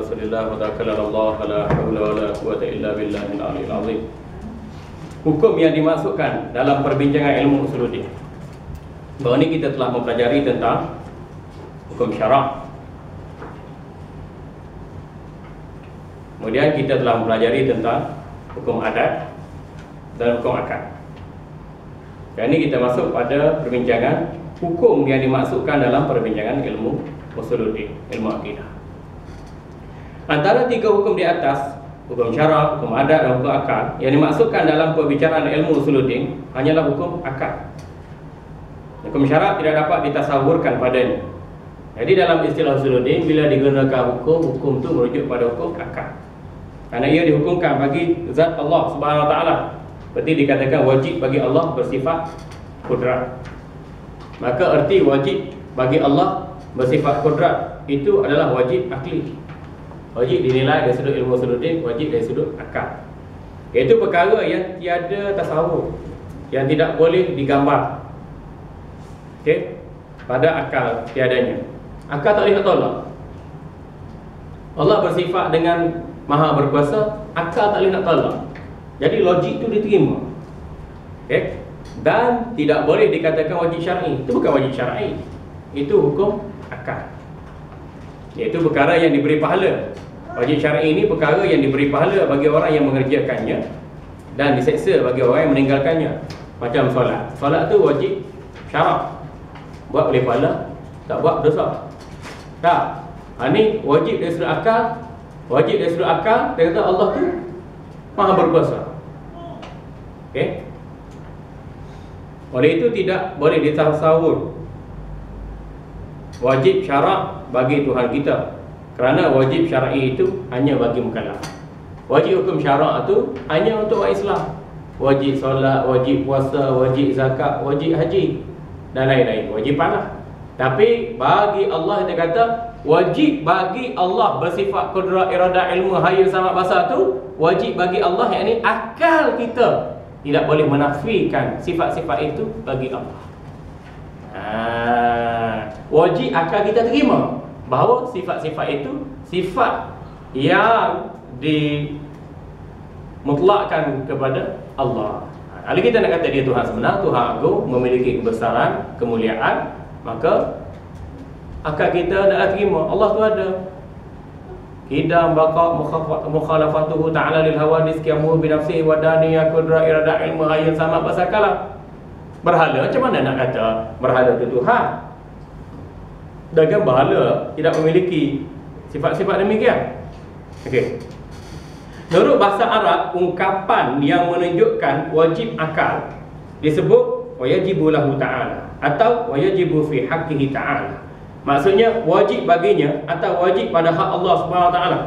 Rasulillah wa tawakkal 'ala Allah la haula wala quwwata illa billahil aliyyil azim. Hukum yang dimasukkan dalam perbincangan ilmu usuluddin. Bahawa ini kita telah mempelajari tentang hukum syarak. Kemudian kita telah mempelajari tentang hukum adat dan hukum akad. Dan ini kita masuk pada perbincangan hukum yang dimasukkan dalam perbincangan ilmu usuluddin, ilmu akidah. Antara tiga hukum di atas, hukum syarak, hukum adat dan hukum akad, yang dimasukkan dalam perbicaraan ilmu usuluddin hanyalah hukum akad. Hukum syarak tidak dapat ditasawurkan padanya. Jadi dalam istilah usuluddin, bila digunakan hukum itu merujuk pada hukum akad. Karena ia dihukumkan bagi zat Allah Subhanahu Wa Taala. Seperti dikatakan wajib bagi Allah bersifat kudrat. Maka erti wajib bagi Allah bersifat kudrat itu adalah wajib akli. Wajib dinilai dari sudut ilmu usuluddin, wajib dari sudut akal. Iaitu perkara yang tiada tasawur, yang tidak boleh digambar. Okey, pada akal tiadanya. Akal tak boleh nak tolak. Allah bersifat dengan maha berkuasa, akal tak boleh nak tolak. Jadi logik itu diterima. Okey, dan tidak boleh dikatakan wajib syar'i. Itu bukan wajib syar'i. Itu hukum akal. Iaitu perkara yang diberi pahala. Wajib syar'i ini perkara yang diberi pahala bagi orang yang mengerjakannya dan diseksa bagi orang yang meninggalkannya. Macam solat. Solat tu wajib syarak. Buat boleh pahala, tak buat dosa. Tak. Ini wajib dari sudut akal. Wajib dari sudut akal, dia kata Allah tu maha berkuasa. Okey. Oleh itu tidak boleh ditasawur wajib syarak bagi Tuhan kita. Kerana wajib syar'i itu hanya bagi mukallaf. Wajib hukum syarak itu hanya untuk orang Islam. Wajib solat, wajib puasa, wajib zakat, wajib haji dan lain-lain. Wajib lah. Tapi bagi Allah kita kata wajib bagi Allah bersifat kudrat, iradah, ilmu, hayy, sama basar tu wajib bagi Allah, yakni akal kita tidak boleh menafikan sifat-sifat itu bagi Allah. Wajib akal kita terima bahawa sifat-sifat itu sifat yang dimutlakkan kepada Allah. Kalau kita nak kata dia Tuhan sebenar, Tuhan agung, memiliki kebesaran, kemuliaan, maka akal kita nak terima Allah tu ada. Hidam baqa mukhalafatuhu ta'ala lil hawadis qiyamu bi nafsihi wa daniya qudra irada ilmu hayy sama basakala. Berhala macam mana nak kata berhala itu Tuhan? Dan berhala tidak memiliki sifat-sifat demikian. Okey. Menurut bahasa Arab, ungkapan yang menunjukkan wajib akal disebut wajibu lahu ta'ala atau wajibu fi haqqihi ta'ala. Maksudnya wajib baginya atau wajib pada hak Allah Subhanahu Wa Taala.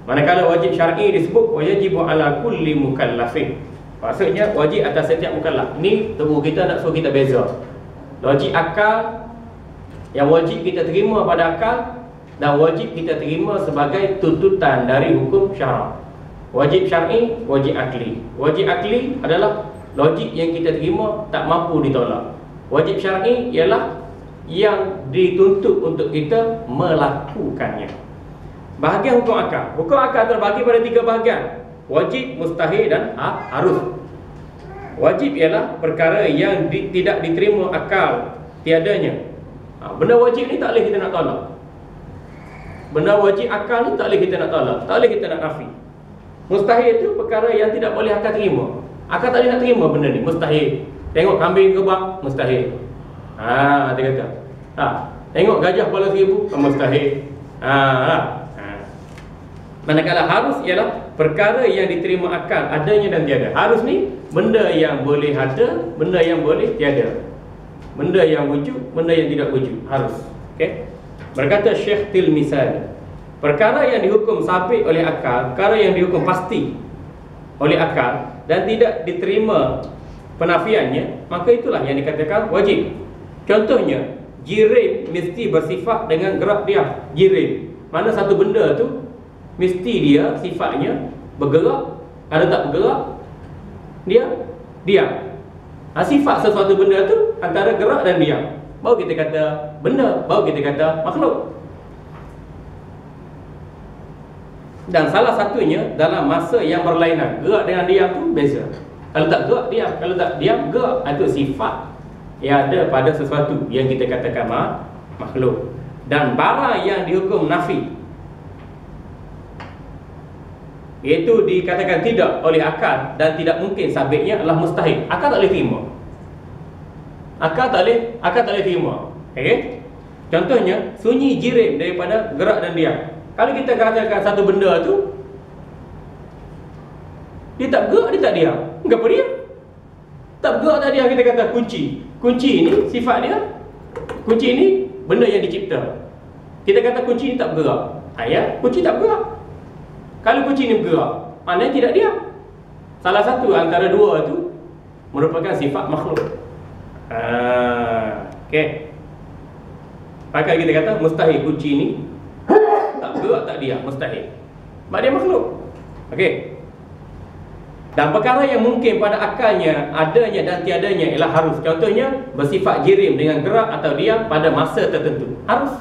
Manakala wajib syar'i disebut wajibu ala kulli mukallafin. Maksudnya wajib atas setiap mukallaf. Ni tunggu kita nak suruh kita beza. Wajib akal yang wajib kita terima pada akal dan wajib kita terima sebagai tuntutan dari hukum syarak. Wajib syar'i, wajib akli. Wajib akli adalah logik yang kita terima tak mampu ditolak. Wajib syar'i ialah yang dituntut untuk kita melakukannya. Bahagian hukum akal. Hukum akal terbagi pada tiga bahagian: wajib, mustahil dan harus. Wajib ialah perkara yang tidak diterima akal tiadanya. Benda wajib ni tak boleh kita nak tolak. Benda wajib akal ni tak boleh kita nak tolak, tak boleh kita nak nafi. Mustahil itu perkara yang tidak boleh akal terima. Akal tak boleh nak terima benda ni, mustahil. Tengok kambing kebak, mustahil. Dia kata. Tengok gajah kepala 1000, mustahil. Manakala harus ialah perkara yang diterima akal adanya dan tiada. Harus ni benda yang boleh ada, benda yang boleh tiada. Benda yang wujud, benda yang tidak wujud. Harus. Okey. Berkata Syekh Tilmisani, perkara yang dihukum sabit oleh akal, perkara yang dihukum pasti oleh akal dan tidak diterima penafiannya, maka itulah yang dikatakan wajib. Contohnya, jirim mesti bersifat dengan gerak diam. Jirim, mana satu benda tu mesti dia sifatnya bergerak. Kalau tak bergerak, dia diam. Sifat sesuatu benda tu antara gerak dan diam. Baru kita kata benda, baru kita kata makhluk. Dan salah satunya dalam masa yang berlainan. Gerak dengan diam tu beza. Kalau tak gerak, diam. Kalau tak diam, gerak. Itu sifat yang ada pada sesuatu yang kita katakan makhluk. Dan barang yang dihukum nafi, iaitu dikatakan tidak oleh akal dan tidak mungkin sabitnya, adalah mustahil. Akal tak boleh terima. Akal tak boleh terima. Okay? Contohnya, sunyi jirim daripada gerak dan diam. Kalau kita katakan satu benda tu, dia tak gerak, dia tak diam. Kenapa dia? Tak gerak, tak diam. Kita kata kunci. Kunci ini sifat dia. Kunci ini benda yang dicipta. Kita kata kunci ini tak bergerak. Ya, kunci tak bergerak. Kalau kunci ini bergerak, maknanya tidak diam. Salah satu antara dua itu merupakan sifat makhluk. Okey. Maka kita kata mustahil kunci ini tak bergerak, tak diam, mustahil. Sebab dia makhluk. Okey. Dan perkara yang mungkin pada akalnya adanya dan tiadanya ialah harus. Contohnya bersifat jirim dengan gerak atau diam pada masa tertentu. Harus.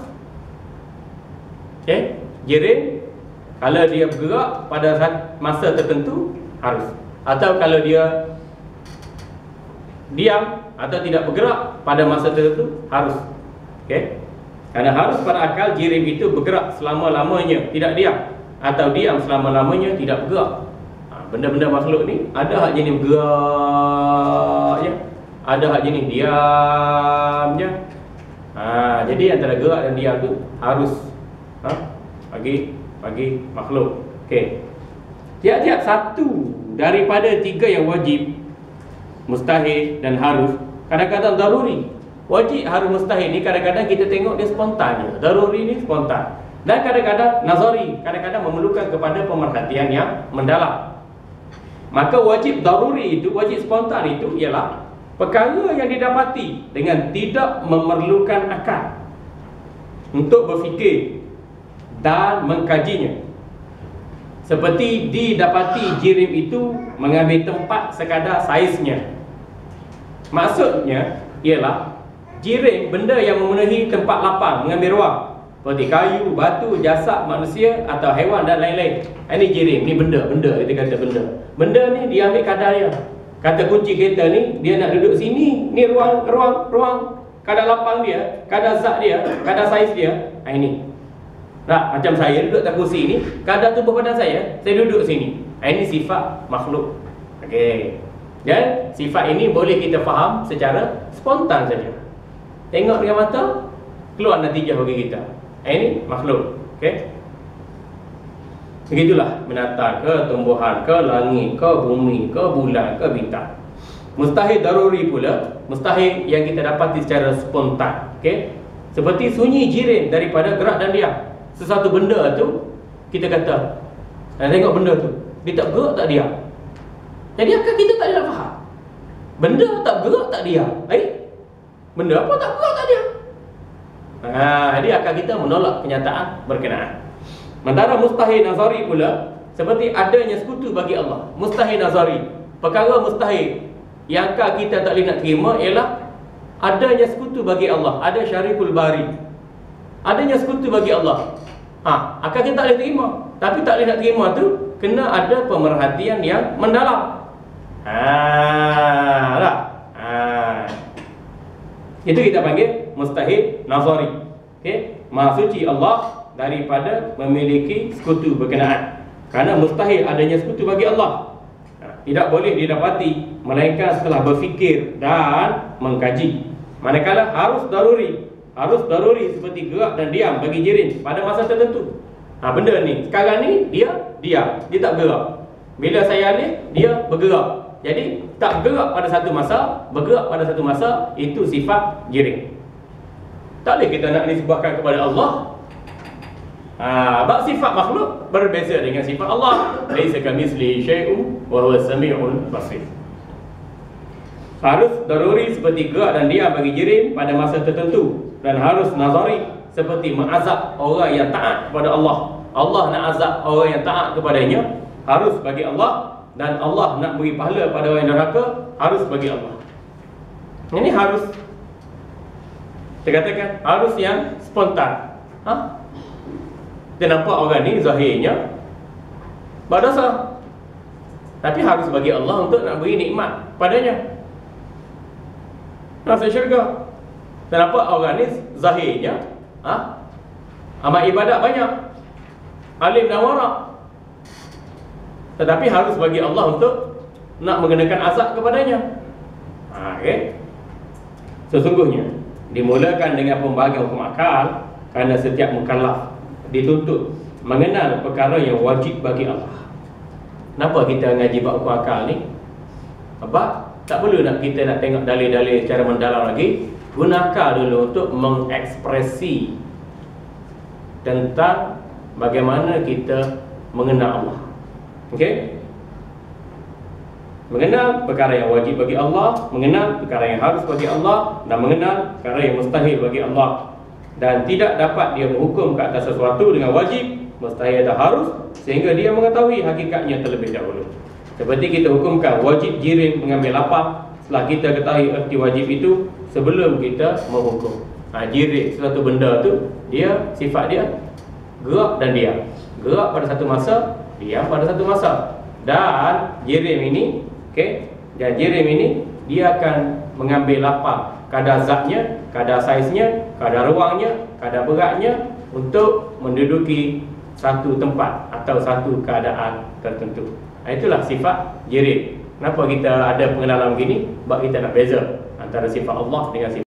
Okey. Jirim kalau dia bergerak pada masa tertentu harus. Atau kalau dia diam atau tidak bergerak pada masa tertentu harus. Okey. Kerana harus pada akal jirim itu bergerak selama-lamanya tidak diam, atau diam selama-lamanya tidak bergerak. Benda-benda makhluk ni ada hak jenis bergerak je, ada hak jenis diam je. Jadi antara gerak dan diam tu harus bagi makhluk. Okey. Tiap-tiap satu daripada tiga yang wajib, mustahil dan harus, kadang-kadang daruri. Wajib, harus, mustahil ni kadang-kadang kita tengok dia spontan je. Daruri ni spontan. Dan kadang-kadang nazari, kadang-kadang memerlukan kepada pemerhatian yang mendalam. Maka wajib daruri itu, wajib spontan itu ialah perkara yang didapati dengan tidak memerlukan akal untuk berfikir dan mengkajinya. Seperti didapati jirim itu mengambil tempat sekadar saiznya. Maksudnya ialah jirim, benda yang memenuhi tempat lapang, mengambil ruang, seperti kayu, batu, jasad manusia atau haiwan dan lain-lain. Ini jirim, ni benda, kita kata benda. Benda ni dia ambil kadar dia. Kata kunci kereta ni, dia nak duduk sini, ni ruang, kadar lapang dia, kadar zat dia, kadar saiz dia. Ini. Nah, macam saya duduk atas kursi ni, kadar tubuh badan saya duduk sini. Ini sifat makhluk. Okey. Dan sifat ini boleh kita faham secara spontan saja. Tengok dengan mata, keluar natijah bagi kita. Ini makhluk. Okey. Begitulah binatang ke, tumbuhan ke, langit ke, bumi ke, bulan ke, bintang. Mustahil daruri pula, mustahil yang kita dapati secara spontan. Okey. Seperti sunyi jirim daripada gerak dan diam. Sesuatu benda tu kita kata, tengok benda tu, dia tak gerak, tak diam. Jadi akal kita tak ada faham. Benda tak gerak, tak diam. Benda apa tak gerak, tak diam? Jadi akal kita menolak kenyataan berkenaan. Sementara mustahil nazari pula, seperti adanya sekutu bagi Allah. Mustahil nazari, perkara mustahil yang akal kita tak boleh nak terima ialah adanya sekutu bagi Allah. Ada syarikul bari, adanya sekutu bagi Allah. Akal kita tak boleh terima. Tapi tak boleh nak terima tu kena ada pemerhatian yang mendalam. Itu kita panggil mustahil nazari. Okey, Maha suci Allah daripada memiliki sekutu berkenaan. Kerana mustahil adanya sekutu bagi Allah. Tidak boleh didapati melainkan setelah berfikir dan mengkaji. Manakala harus daruri seperti gerak dan diam bagi jirim pada masa tertentu. Benda ni sekarang ni dia diam, dia tak gerak. Bila saya alih, dia bergerak. Jadi tak gerak pada satu masa, bergerak pada satu masa, itu sifat jirim. Tak boleh kita nak nisbahkan kepada Allah. Sebab sifat makhluk berbeza dengan sifat Allah. Laisa kamitslihi syai'un wa huwas samiul basir. Harus daruri seperti gerak dan diam bagi jirim pada masa tertentu, dan harus nazari seperti mengazab orang yang taat kepada Allah. Allah nak azab orang yang taat kepadanya, harus bagi Allah. Dan Allah nak beri pahala pada orang yang neraka, harus bagi Allah. Ini harus, kita katakan harus yang spontan. Kita nampak orang ni zahirnya buat dosa. Tapi harus bagi Allah untuk nak beri nikmat padanya, masuk syurga. Kenapa orang ni zahirnya amal ibadat banyak, alim dan warak, tetapi harus bagi Allah untuk nak mengenakan azab kepadanya. Okay. Sesungguhnya dimulakan dengan pembahagian hukum akal kerana setiap mukallaf dituntut mengenal perkara yang wajib bagi Allah. Kenapa kita ngaji bab hukum akal ni? Sebab tak perlu kita nak tengok dalil-dalil secara mendalam lagi. Guna akal dulu untuk mengekspresi tentang bagaimana kita mengenal Allah. Okey? Mengenal perkara yang wajib bagi Allah, mengenal perkara yang harus bagi Allah, dan mengenal perkara yang mustahil bagi Allah. Dan tidak dapat dia menghukum ke atas sesuatu dengan wajib, mustahil atau harus, sehingga dia mengetahui hakikatnya terlebih dahulu. Seperti kita hukumkan wajib jirim mengambil lapar, setelah kita ketahui erti wajib itu sebelum kita menghukum. Jirim, sesuatu benda tu, dia sifat dia gerak dan diam. Gerak pada satu masa, diam pada satu masa. Dan jirim ini, dan jirim ini dia akan mengambil lapar kadar zatnya, kadar saiznya, kadar ruangnya, kadar beratnya untuk menduduki satu tempat atau satu keadaan tertentu. Itulah sifat jirim. Kenapa kita ada pengenalan begini? Sebab kita nak beza antara sifat Allah dengan sifat